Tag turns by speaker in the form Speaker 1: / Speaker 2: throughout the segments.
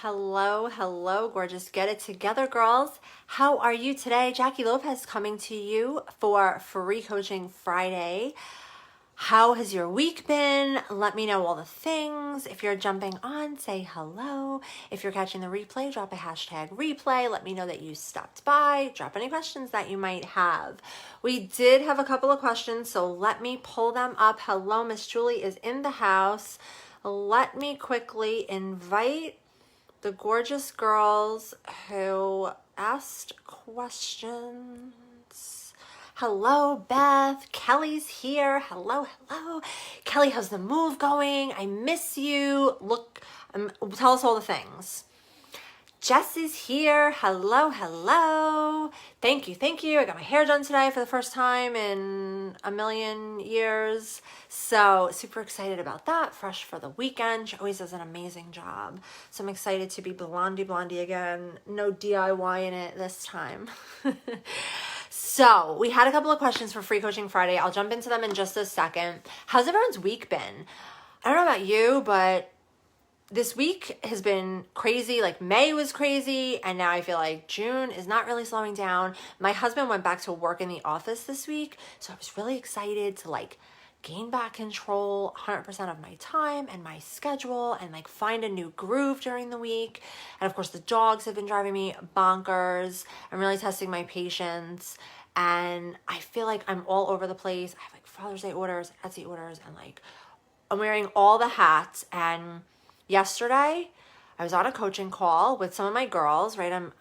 Speaker 1: Hello, hello, gorgeous. Get it together, girls. How are you today? Jackie Lopez coming to you for Free Coaching Friday. How has your week been? Let me know all the things. If you're jumping on, say hello. If you're catching the replay, drop a hashtag replay. Let me know that you stopped by. Drop any questions that you might have. We did have a couple of questions, so let me pull them up. Hello, Miss Julie is in the house. Let me quickly invite the gorgeous girls who asked questions. Hello, Beth. Kelly's here. Hello, hello. Kelly, how's the move going? I miss you. Look, tell us all the things. Jess is here. Hello, hello. Thank you, thank you. I got my hair done today for the first time in a million years. So super excited about that. Fresh for the weekend. She always does an amazing job. So I'm excited to be blondie again. No DIY in it this time. So we had a couple of questions for Free Coaching Friday. I'll jump into them in just a second. How's everyone's week been? I don't know about you, but this week has been crazy. Like May was crazy, and now I feel like June is not really slowing down. My husband went back to work in the office this week, so I was really excited to gain back control 100% of my time and my schedule and find a new groove during the week. And of course the dogs have been driving me bonkers. I'm really testing my patience, and I feel like I'm all over the place. I have Father's Day orders, Etsy orders, and I'm wearing all the hats. And yesterday, I was on a coaching call with some of my girls, right? I'm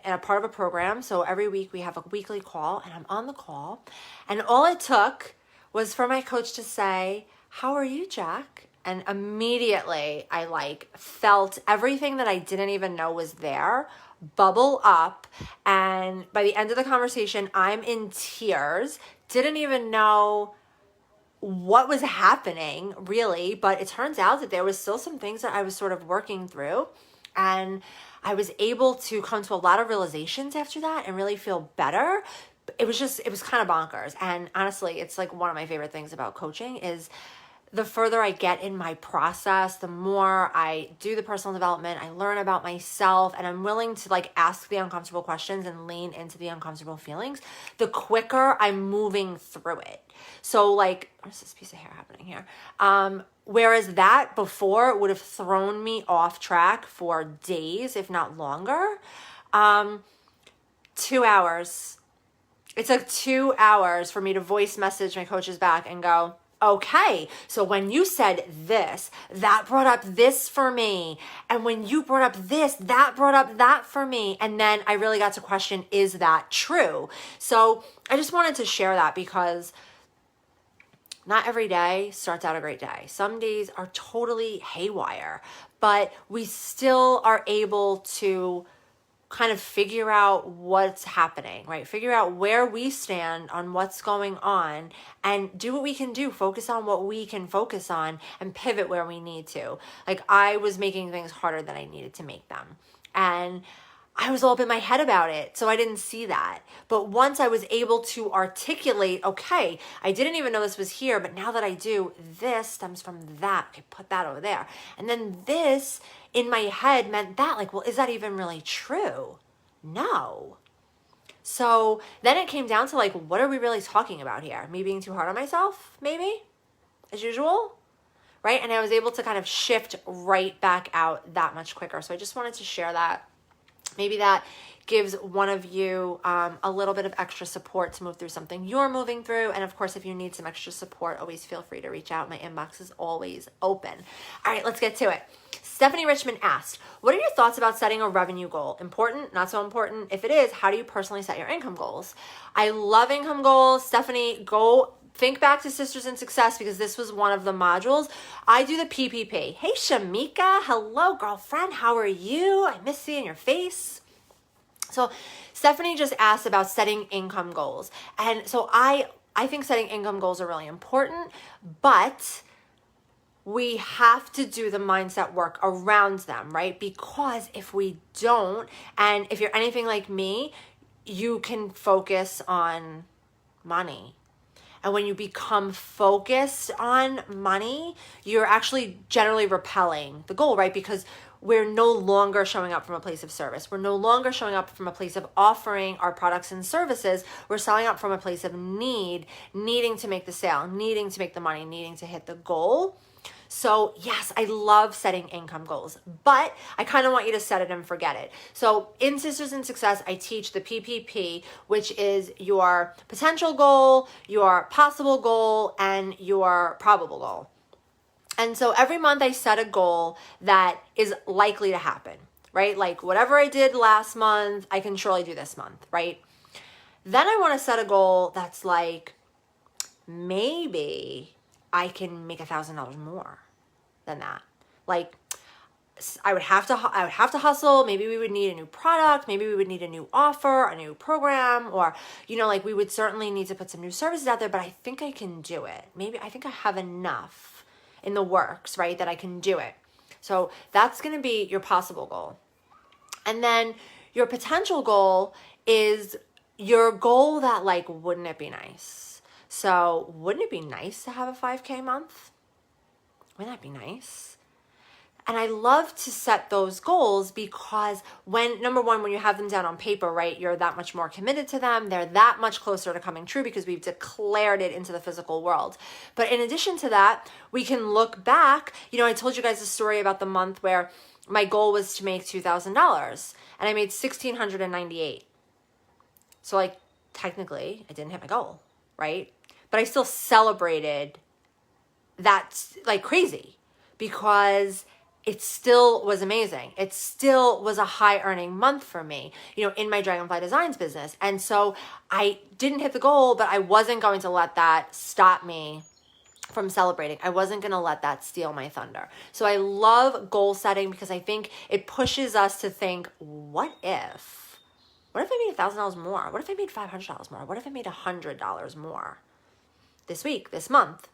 Speaker 1: in a part of a program. So every week we have a weekly call, and I'm on the call. And all it took was for my coach to say, "How are you, Jack?" And immediately I felt everything that I didn't even know was there bubble up. And by the end of the conversation, I'm in tears. Didn't even know what was happening really, but it turns out that there was still some things that I was sort of working through, and I was able to come to a lot of realizations after that and really feel better. It was kind of bonkers. And honestly, it's one of my favorite things about coaching is the further I get in my process, the more I do the personal development, I learn about myself, and I'm willing to ask the uncomfortable questions and lean into the uncomfortable feelings, the quicker I'm moving through it. So what's this piece of hair happening here? Whereas that before would have thrown me off track for days, if not longer. 2 hours. It took 2 hours for me to voice message my coaches back and go, okay, so when you said this, that brought up this for me. And when you brought up this, that brought up that for me. And then I really got to question, is that true? So I just wanted to share that because not every day starts out a great day. Some days are totally haywire, but we still are able to kind of figure out what's happening, right? Figure out where we stand on what's going on and do what we can do. Focus on what we can focus on and pivot where we need to. I was making things harder than I needed to make them. And I was all up in my head about it, so I didn't see that. But once I was able to articulate, okay, I didn't even know this was here, but now that I do, this stems from that. Okay, put that over there. And then this in my head meant that, well, is that even really true? No. So then it came down to what are we really talking about here? Me being too hard on myself, maybe, as usual, right? And I was able to kind of shift right back out that much quicker. So I just wanted to share that. Maybe that gives one of you a little bit of extra support to move through something you're moving through. And of course, if you need some extra support, always feel free to reach out. My inbox is always open. All right, let's get to it. Stephanie Richmond asked, what are your thoughts about setting a revenue goal? Important, not so important? If it is, how do you personally set your income goals? I love income goals. Stephanie, go think back to Sisters in Success because this was one of the modules. I do the PPP. Hey, Shamika. Hello, girlfriend. How are you? I miss seeing your face. So Stephanie just asked about setting income goals. And so I think setting income goals are really important, but we have to do the mindset work around them, right? Because if we don't, and if you're anything like me, you can focus on money. And when you become focused on money, you're actually generally repelling the goal, right? Because we're no longer showing up from a place of service. We're no longer showing up from a place of offering our products and services. We're selling up from a place of need, needing to make the sale, needing to make the money, needing to hit the goal. So yes, I love setting income goals, but I kind of want you to set it and forget it. So in Sisters in Success, I teach the PPP, which is your potential goal, your possible goal, and your probable goal. And so every month I set a goal that is likely to happen, right? Like whatever I did last month, I can surely do this month, right? Then I want to set a goal that's like, maybe I can make $1,000 more than that. Like I would have to hustle. Maybe we would need a new product. Maybe we would need a new offer, a new program, or, like we would certainly need to put some new services out there, but I think I can do it. Maybe I think I have enough in the works, right, that I can do it. So that's going to be your possible goal. And then your potential goal is your goal that like, wouldn't it be nice? So wouldn't it be nice to have a 5K month? Wouldn't that be nice? And I love to set those goals because number one, when you have them down on paper, right, you're that much more committed to them. They're that much closer to coming true because we've declared it into the physical world. But in addition to that, we can look back. I told you guys a story about the month where my goal was to make $2,000 and I made $1,698. So like technically I didn't hit my goal, right? But I still celebrated that like crazy because it still was amazing. It still was a high earning month for me, in my Dragonfly Designs business. And so I didn't hit the goal, but I wasn't going to let that stop me from celebrating. I wasn't going to let that steal my thunder. So I love goal setting because I think it pushes us to think, what if I made $1,000 more? What if I made $500 more? What if I made $100 more this week, this month?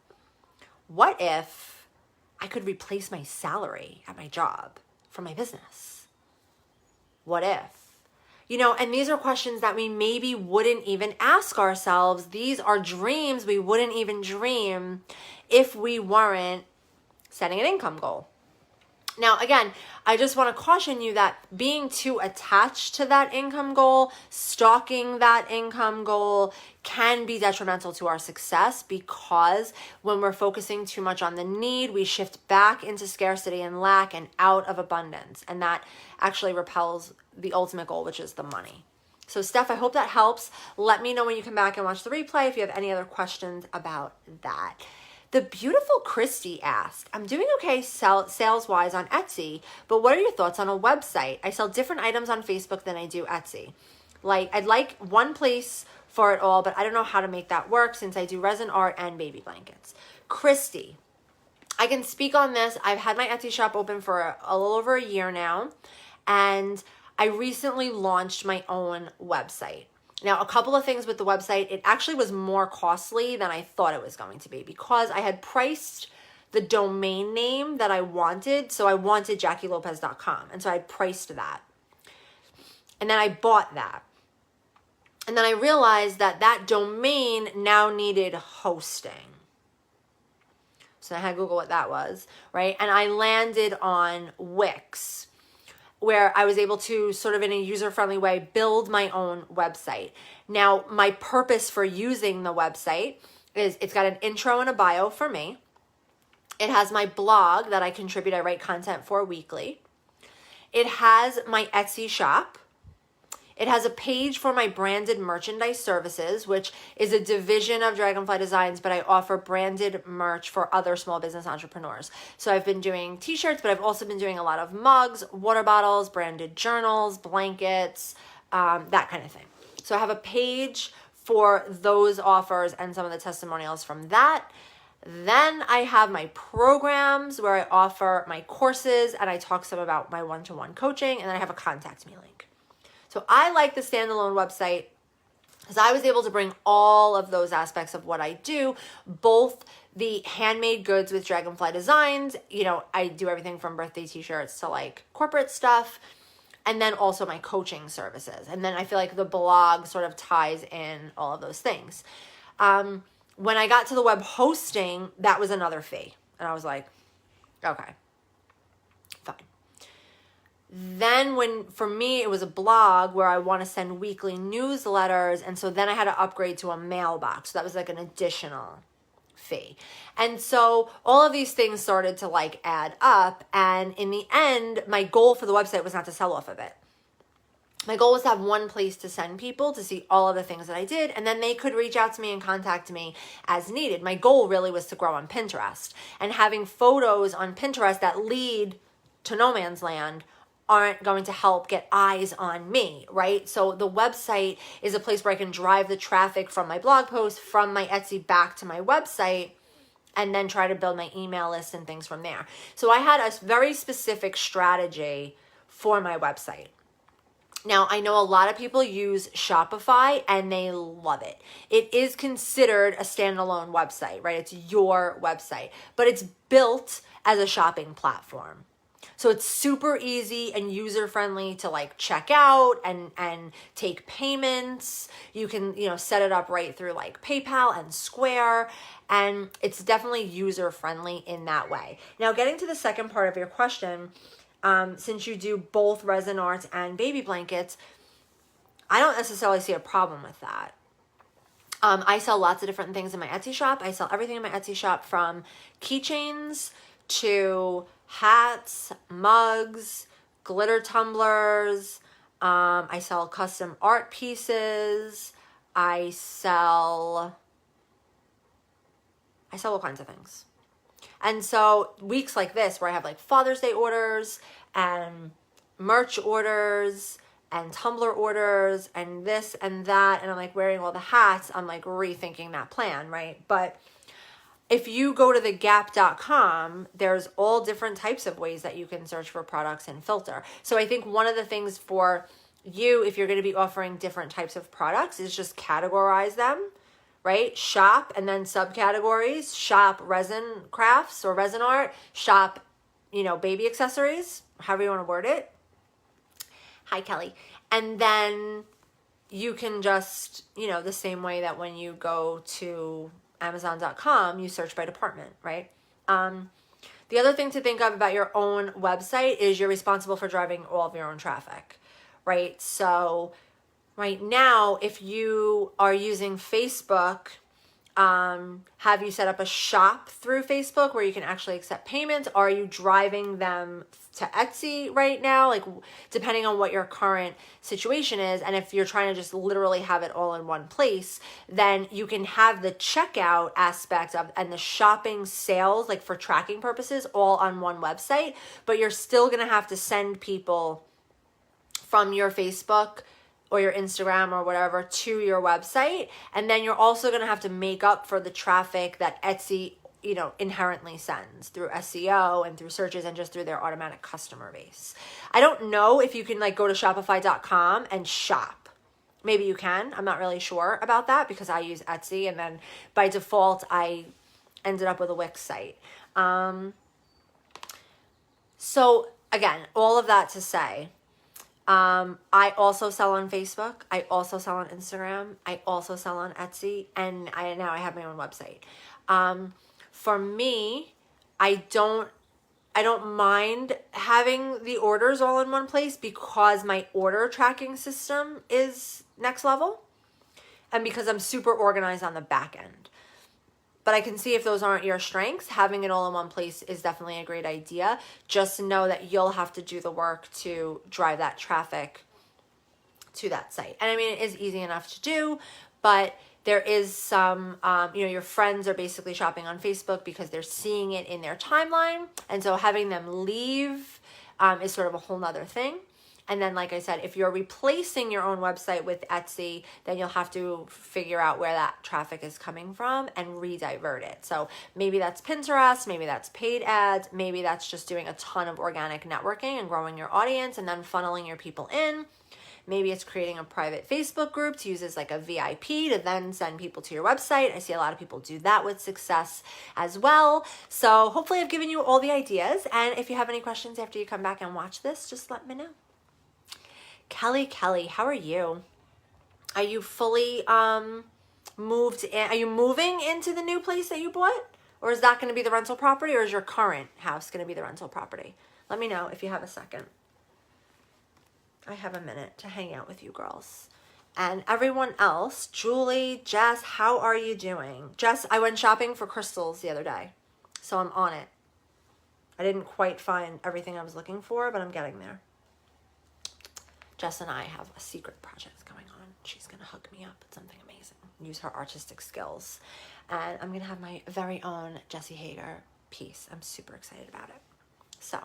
Speaker 1: What if I could replace my salary at my job from my business? What if? And these are questions that we maybe wouldn't even ask ourselves. These are dreams we wouldn't even dream if we weren't setting an income goal. Now, again, I just want to caution you that being too attached to that income goal, stalking that income goal can be detrimental to our success because when we're focusing too much on the need, we shift back into scarcity and lack and out of abundance. And that actually repels the ultimate goal, which is the money. So Steph, I hope that helps. Let me know when you come back and watch the replay if you have any other questions about that. The beautiful Christy asked, I'm doing okay sales-wise on Etsy, but what are your thoughts on a website? I sell different items on Facebook than I do Etsy. I'd like one place for it all, but I don't know how to make that work since I do resin art and baby blankets. Christy, I can speak on this. I've had my Etsy shop open for a little over a year now, and I recently launched my own website. Now, a couple of things with the website. It actually was more costly than I thought it was going to be because I had priced the domain name that I wanted. So I wanted JackieLopez.com. And so I priced that. And then I bought that. And then I realized that that domain now needed hosting. So I had to Google what that was, right? And I landed on Wix, where I was able to sort of in a user-friendly way build my own website. Now, my purpose for using the website is it's got an intro and a bio for me. It has my blog that I contribute, I write content for weekly. It has my Etsy shop. It has a page for my branded merchandise services, which is a division of Dragonfly Designs, but I offer branded merch for other small business entrepreneurs. So I've been doing t-shirts, but I've also been doing a lot of mugs, water bottles, branded journals, blankets, that kind of thing. So I have a page for those offers and some of the testimonials from that. Then I have my programs where I offer my courses and I talk some about my one-to-one coaching, and then I have a contact me link. So I like the standalone website because I was able to bring all of those aspects of what I do, both the handmade goods with Dragonfly Designs, I do everything from birthday t-shirts to like corporate stuff, and then also my coaching services. And then I feel like the blog sort of ties in all of those things. When I got to the web hosting, that was another fee. And I was like, okay, fine. Then for me, it was a blog where I want to send weekly newsletters. And so then I had to upgrade to a mailbox. So that was like an additional fee. And so all of these things started to like add up. And in the end, my goal for the website was not to sell off of it. My goal was to have one place to send people to see all of the things that I did, and then they could reach out to me and contact me as needed. My goal really was to grow on Pinterest, and having photos on Pinterest that lead to no man's land aren't going to help get eyes on me, right? So the website is a place where I can drive the traffic from my blog post, from my Etsy back to my website, and then try to build my email list and things from there. So I had a very specific strategy for my website. Now, I know a lot of people use Shopify and they love it. It is considered a standalone website, right? It's your website, but it's built as a shopping platform. So it's super easy and user-friendly to like check out and take payments. You can, set it up right through like PayPal and Square, and it's definitely user-friendly in that way. Now, getting to the second part of your question, since you do both resin arts and baby blankets, I don't necessarily see a problem with that. I sell lots of different things in my Etsy shop. I sell everything in my Etsy shop, from keychains to hats, mugs, glitter tumblers. I sell custom art pieces. I sell all kinds of things. And so weeks like this, where I have like Father's Day orders and merch orders and tumbler orders and this and that, and I'm like wearing all the hats, I'm like rethinking that plan, right? But if you go to thegap.com, there's all different types of ways that you can search for products and filter. So I think one of the things for you, if you're going to be offering different types of products, is just categorize them. Right? Shop and then subcategories. Shop resin crafts or resin art. Shop, baby accessories, however you want to word it. Hi, Kelly. And then you can just, the same way that when you go to Amazon.com, you search by department, right? The other thing to think of about your own website is you're responsible for driving all of your own traffic, right? So right now, if you are using Facebook, have you set up a shop through Facebook where you can actually accept payments? Are you driving them to Etsy right now? Like, depending on what your current situation is, and if you're trying to just literally have it all in one place, then you can have the checkout aspect of and the shopping sales, like for tracking purposes, all on one website. But you're still going to have to send people from your Facebook or your Instagram or whatever to your website. And then you're also going to have to make up for the traffic that Etsy, inherently sends through SEO and through searches and just through their automatic customer base. I don't know if you can go to shopify.com and shop. Maybe you can. I'm not really sure about that because I use Etsy, and then by default, I ended up with a Wix site. So again, all of that to say, I also sell on Facebook. I also sell on Instagram. I also sell on Etsy, and now I have my own website. For me, I don't mind having the orders all in one place because my order tracking system is next level, and because I'm super organized on the back end. But I can see if those aren't your strengths, having it all in one place is definitely a great idea. Just to know that you'll have to do the work to drive that traffic to that site. And I mean, it is easy enough to do, but there is some, your friends are basically shopping on Facebook because they're seeing it in their timeline. And so having them leave is sort of a whole nother thing. And then, like I said, if you're replacing your own website with Etsy, then you'll have to figure out where that traffic is coming from and redivert it. So maybe that's Pinterest, maybe that's paid ads, maybe that's just doing a ton of organic networking and growing your audience and then funneling your people in. Maybe it's creating a private Facebook group to use as like a VIP to then send people to your website. I see a lot of people do that with success as well. So hopefully I've given you all the ideas. And if you have any questions after you come back and watch this, just let me know. Kelly, how are you? Are you fully moved in. Are you moving into the new place that you bought? Or is that going to be the rental property, or is your current house going to be the rental property? Let me know if you have a second. I have a minute to hang out with you girls. And everyone else, Julie, Jess, how are you doing? Jess, I went shopping for crystals the other day, so I'm on it. I didn't quite find everything I was looking for, but I'm getting there. Jess and I have a secret project going on. She's going to hook me up with something amazing, use her artistic skills. And I'm going to have my very own Jessie Hager piece. I'm super excited about it. So,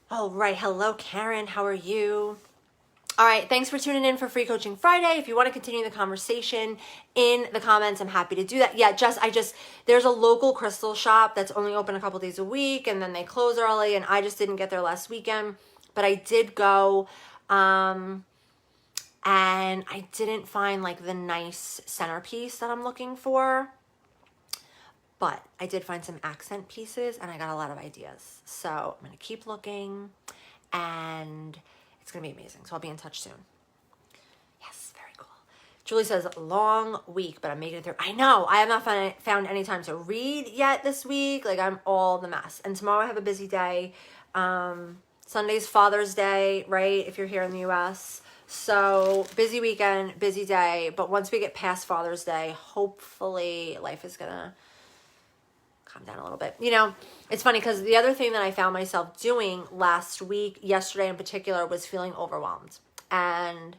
Speaker 1: all right. Hello, Karen. How are you? All right. Thanks for tuning in for Free Coaching Friday. If you want to continue the conversation in the comments, I'm happy to do that. Yeah, Jess, there's a local crystal shop that's only open a couple days a week, and then they close early, and I just didn't get there last weekend. But I did go, and I didn't find like the nice centerpiece that I'm looking for, but I did find some accent pieces, and I got a lot of ideas. So I'm going to keep looking, and it's going to be amazing. So I'll be in touch soon. Yes, very cool. Julie says, long week, but I'm making it through. I know. I have not found any time to read yet this week. Like, I'm all the mess. And tomorrow I have a busy day. Sunday's Father's Day, right? If you're here in the US. So busy weekend, busy day. But once we get past Father's Day, hopefully life is going to calm down a little bit. You know, it's funny because the other thing that I found myself doing last week, yesterday in particular, was feeling overwhelmed. And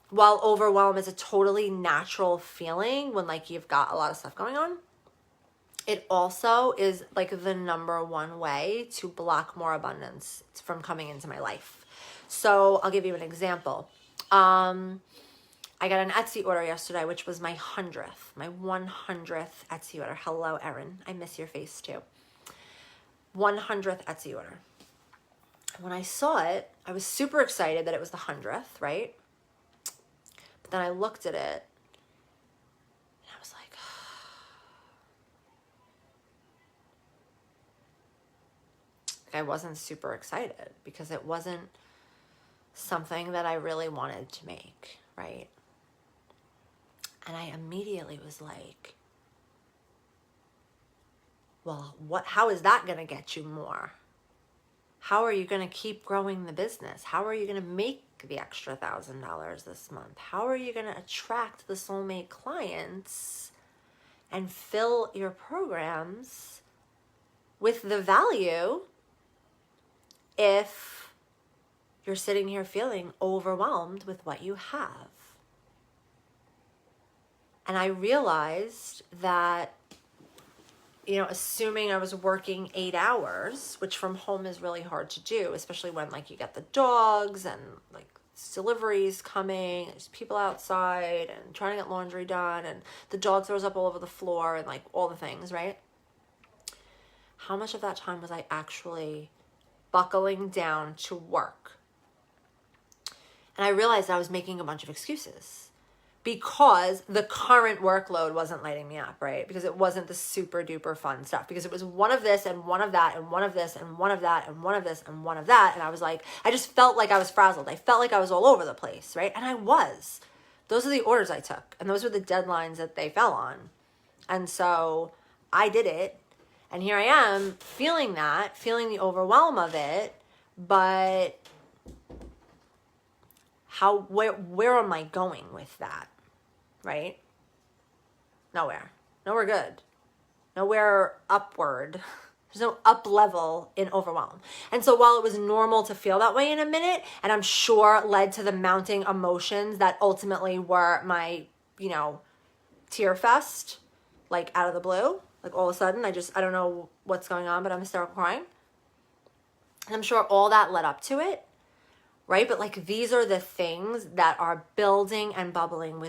Speaker 1: while overwhelm is a totally natural feeling when like you've got a lot of stuff going on, it also is like the number one way to block more abundance from coming into my life. So I'll give you an example. I got an Etsy order yesterday, which was my 100th Etsy order. Hello, Erin. I miss your face too. 100th Etsy order. When I saw it, I was super excited that it was the 100th, right? But then I looked at it and I was like, I wasn't super excited because it wasn't something that I really wanted to make, right? And I immediately was like, well, how is that going to get you more? How are you going to keep growing the business? How are you going to make the extra $1,000 this month? How are you going to attract the soulmate clients and fill your programs with the value if you're sitting here feeling overwhelmed with what you have? And I realized that, you know, assuming I was working 8 hours, which from home is really hard to do, especially when like you get the dogs and like deliveries coming, there's people outside and trying to get laundry done and the dog throws up all over the floor and like all the things, right? How much of that time was I actually buckling down to work? And I realized I was making a bunch of excuses because the current workload wasn't lighting me up, right? Because it wasn't the super duper fun stuff, because it was one of this and one of that and one of this and one of that and one of this and one of that. And I was like, I just felt like I was frazzled. I felt like I was all over the place, right? And I was. Those are the orders I took, and those were the deadlines that they fell on. And so I did it, and here I am feeling the overwhelm of it, but where am I going with that? Right? Nowhere good. Nowhere upward. There's no up level in overwhelm. And so while it was normal to feel that way in a minute, and I'm sure led to the mounting emotions that ultimately were my, you know, tear fest, like out of the blue, like all of a sudden, I don't know what's going on, but I'm hysterical crying. And I'm sure all that led up to it. Right? But like, these are the things that are building and bubbling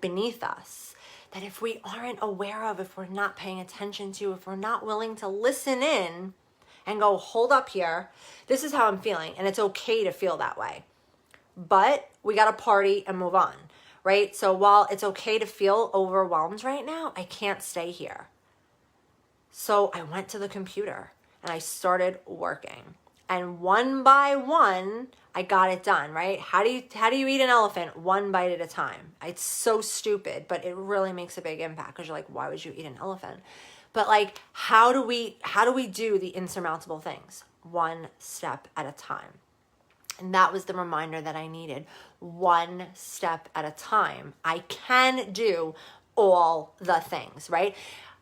Speaker 1: beneath us, that if we aren't aware of, if we're not paying attention to, if we're not willing to listen in and go, hold up here, this is how I'm feeling. And it's okay to feel that way, but we got to party and move on. Right? So while it's okay to feel overwhelmed right now, I can't stay here. So I went to the computer and I started working. And one by one, I got it done, right? How do you eat an elephant? One bite at a time. It's so stupid, but it really makes a big impact because you're like, why would you eat an elephant? But like, how do we do the insurmountable things? One step at a time. And that was the reminder that I needed. One step at a time. I can do all the things, right?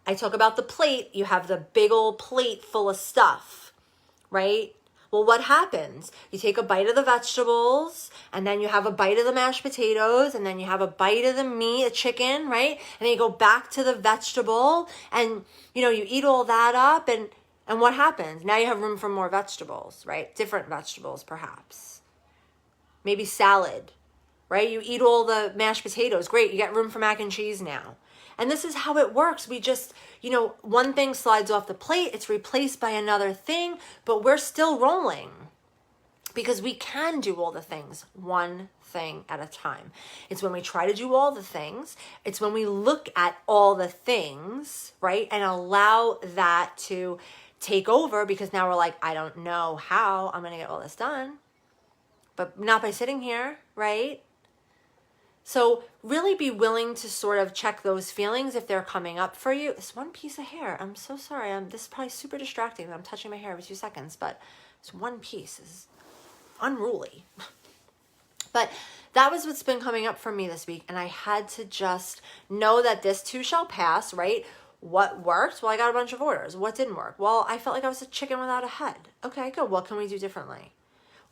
Speaker 1: I talk about the plate. You have the big old plate full of stuff, right? Well, what happens? You take a bite of the vegetables, and then you have a bite of the mashed potatoes, and then you have a bite of the meat, a chicken, right? And then you go back to the vegetable, and you eat all that up, and what happens? Now you have room for more vegetables, right? Different vegetables, perhaps. Maybe salad, right? You eat all the mashed potatoes. Great, you get room for mac and cheese now. And this is how it works. We just, one thing slides off the plate, it's replaced by another thing, but we're still rolling because we can do all the things one thing at a time. It's when we try to do all the things, it's when we look at all the things, right? And allow that to take over because now we're like, I don't know how I'm going to get all this done, but not by sitting here, right? So really be willing to sort of check those feelings if they're coming up for you. This one piece of hair, I'm so sorry. This is probably super distracting that I'm touching my hair every 2 seconds, but this one piece is unruly. But that was what's been coming up for me this week. And I had to just know that this too shall pass, right? What worked? Well, I got a bunch of orders. What didn't work? Well, I felt like I was a chicken without a head. Okay, good. What can we do differently?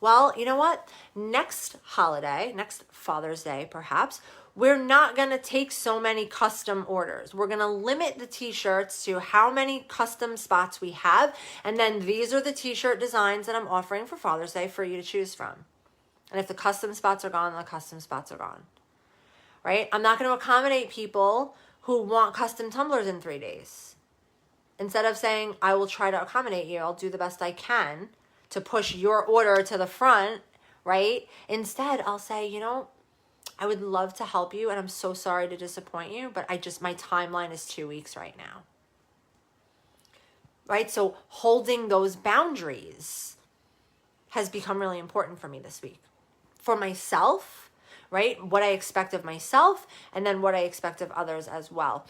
Speaker 1: Well, you know what? Next holiday, next Father's Day, perhaps, we're not going to take so many custom orders. We're going to limit the t-shirts to how many custom spots we have. And then these are the t-shirt designs that I'm offering for Father's Day for you to choose from. And if the custom spots are gone, the custom spots are gone, right? I'm not going to accommodate people who want custom tumblers in 3 days. Instead of saying, I will try to accommodate you, I'll do the best I can to push your order to the front, right? Instead, I'll say, I would love to help you and I'm so sorry to disappoint you, but my timeline is 2 weeks right now. Right? So holding those boundaries has become really important for me this week. For myself, right? What I expect of myself and then what I expect of others as well.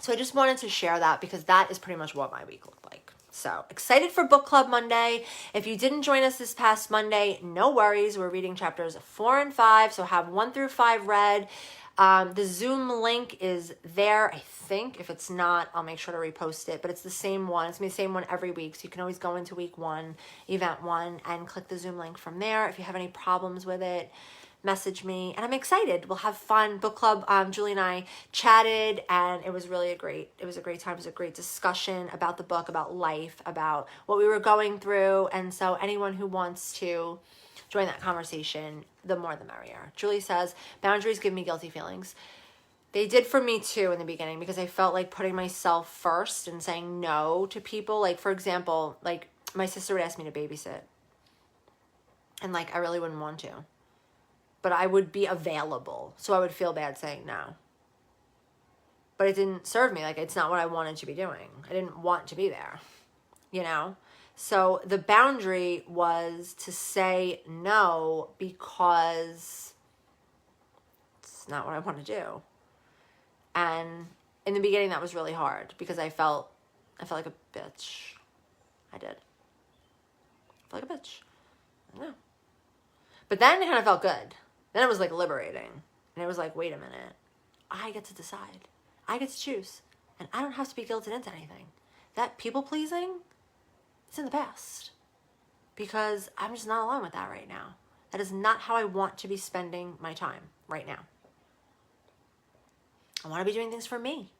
Speaker 1: So I just wanted to share that because that is pretty much what my week looked like. So excited for Book Club Monday. If you didn't join us this past Monday, no worries. We're reading chapters 4 and 5. So have 1 through 5 read. The Zoom link is there, I think. If it's not, I'll make sure to repost it. But it's the same one. It's going to be the same one every week. So you can always go into week 1, event 1, and click the Zoom link from there. If you have any problems with it, message me. And I'm excited. We'll have fun. Book club, Julie and I chatted, and it was really a great time. It was a great discussion about the book, about life, about what we were going through. And so anyone who wants to join that conversation, the more the merrier. Julie says, boundaries give me guilty feelings. They did for me too in the beginning because I felt like putting myself first and saying no to people. Like, for example, like my sister would ask me to babysit. And like, I really wouldn't want to. But I would be available. So I would feel bad saying no. But it didn't serve me. Like, it's not what I wanted to be doing. I didn't want to be there, So the boundary was to say no because it's not what I want to do. And in the beginning, that was really hard because I felt like a bitch. I did. I felt like a bitch. I know. But then it kind of felt good. Then it was like liberating. And it was like, wait a minute. I get to decide. I get to choose. And I don't have to be guilted into anything. That people pleasing, it's in the past. Because I'm just not along with that right now. That is not how I want to be spending my time right now. I want to be doing things for me.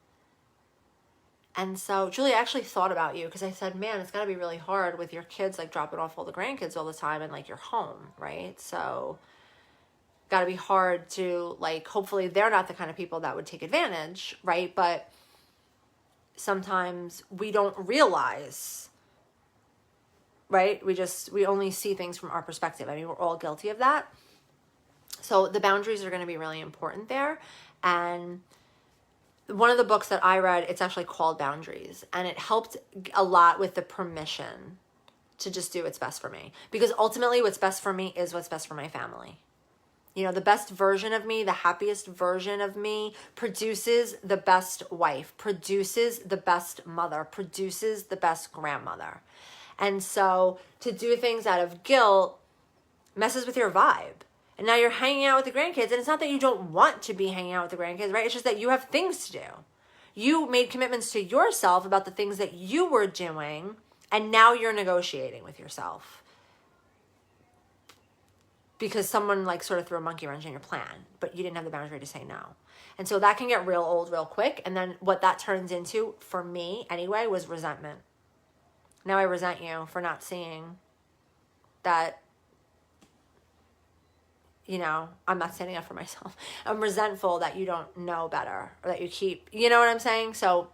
Speaker 1: And so, Julie, I actually thought about you because I said, man, it's got to be really hard with your kids, like dropping off all the grandkids all the time and like you're home, right? So got to be hard to like, hopefully they're not the kind of people that would take advantage, right? But sometimes we don't realize, right? We only see things from our perspective. I mean, we're all guilty of that. So the boundaries are going to be really important there. And one of the books that I read, it's actually called Boundaries, and it helped a lot with the permission to just do what's best for me. Because ultimately what's best for me is what's best for my family. You know, the best version of me, the happiest version of me produces the best wife, produces the best mother, produces the best grandmother. And so to do things out of guilt messes with your vibe. And now you're hanging out with the grandkids, and it's not that you don't want to be hanging out with the grandkids, right? It's just that you have things to do. You made commitments to yourself about the things that you were doing, and now you're negotiating with yourself because someone like sort of threw a monkey wrench in your plan, but you didn't have the boundary to say no. And so that can get real old real quick. And then what that turns into, for me anyway, was resentment. Now I resent you for not seeing that, you know, I'm not standing up for myself. I'm resentful that you don't know better, or that you keep, you know what I'm saying? So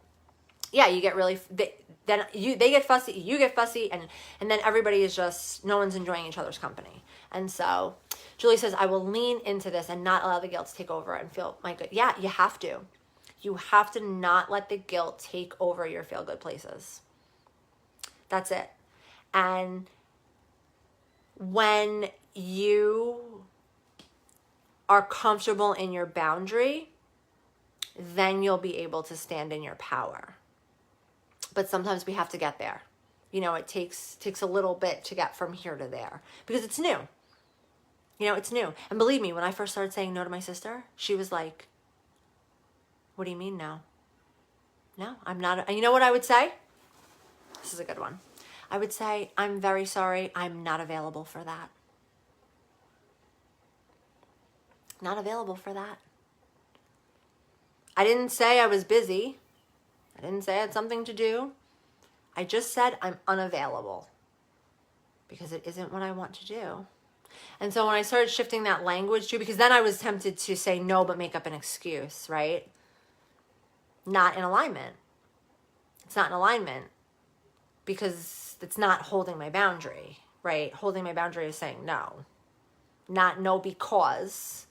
Speaker 1: yeah, you get really, they get fussy, you get fussy, and then everybody is just, no one's enjoying each other's company. And so Julie says, I will lean into this and not allow the guilt to take over and feel my good. Yeah, you have to. You have to not let the guilt take over your feel good places. That's it. And when you are comfortable in your boundary, then you'll be able to stand in your power. But sometimes we have to get there. You know, it takes a little bit to get from here to there because it's new. You know, it's new. And believe me, when I first started saying no to my sister, she was like, what do you mean no? No, I'm not. And you know what I would say? This is a good one. I would say, I'm very sorry. I'm not available for that. Not available for that. I didn't say I was busy. I didn't say I had something to do. I just said I'm unavailable because it isn't what I want to do. And so when I started shifting that language too, because then I was tempted to say no but make up an excuse, right? Not in alignment. It's not in alignment because it's not holding my boundary, right? Holding my boundary is saying no. Not no because,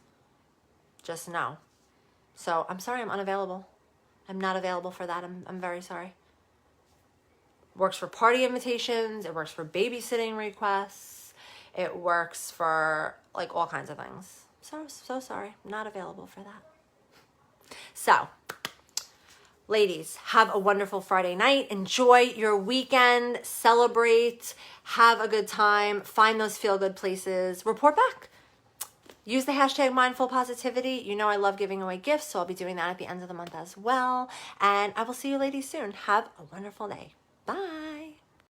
Speaker 1: just no. So I'm sorry, I'm unavailable. I'm not available for that. I'm very sorry. Works for party invitations. It works for babysitting requests. It works for like all kinds of things. So sorry. Not available for that. So, ladies, have a wonderful Friday night. Enjoy your weekend. Celebrate. Have a good time. Find those feel-good places. Report back. Use the hashtag mindful positivity. You know I love giving away gifts, so I'll be doing that at the end of the month as well. And I will see you ladies soon. Have a wonderful day. Bye.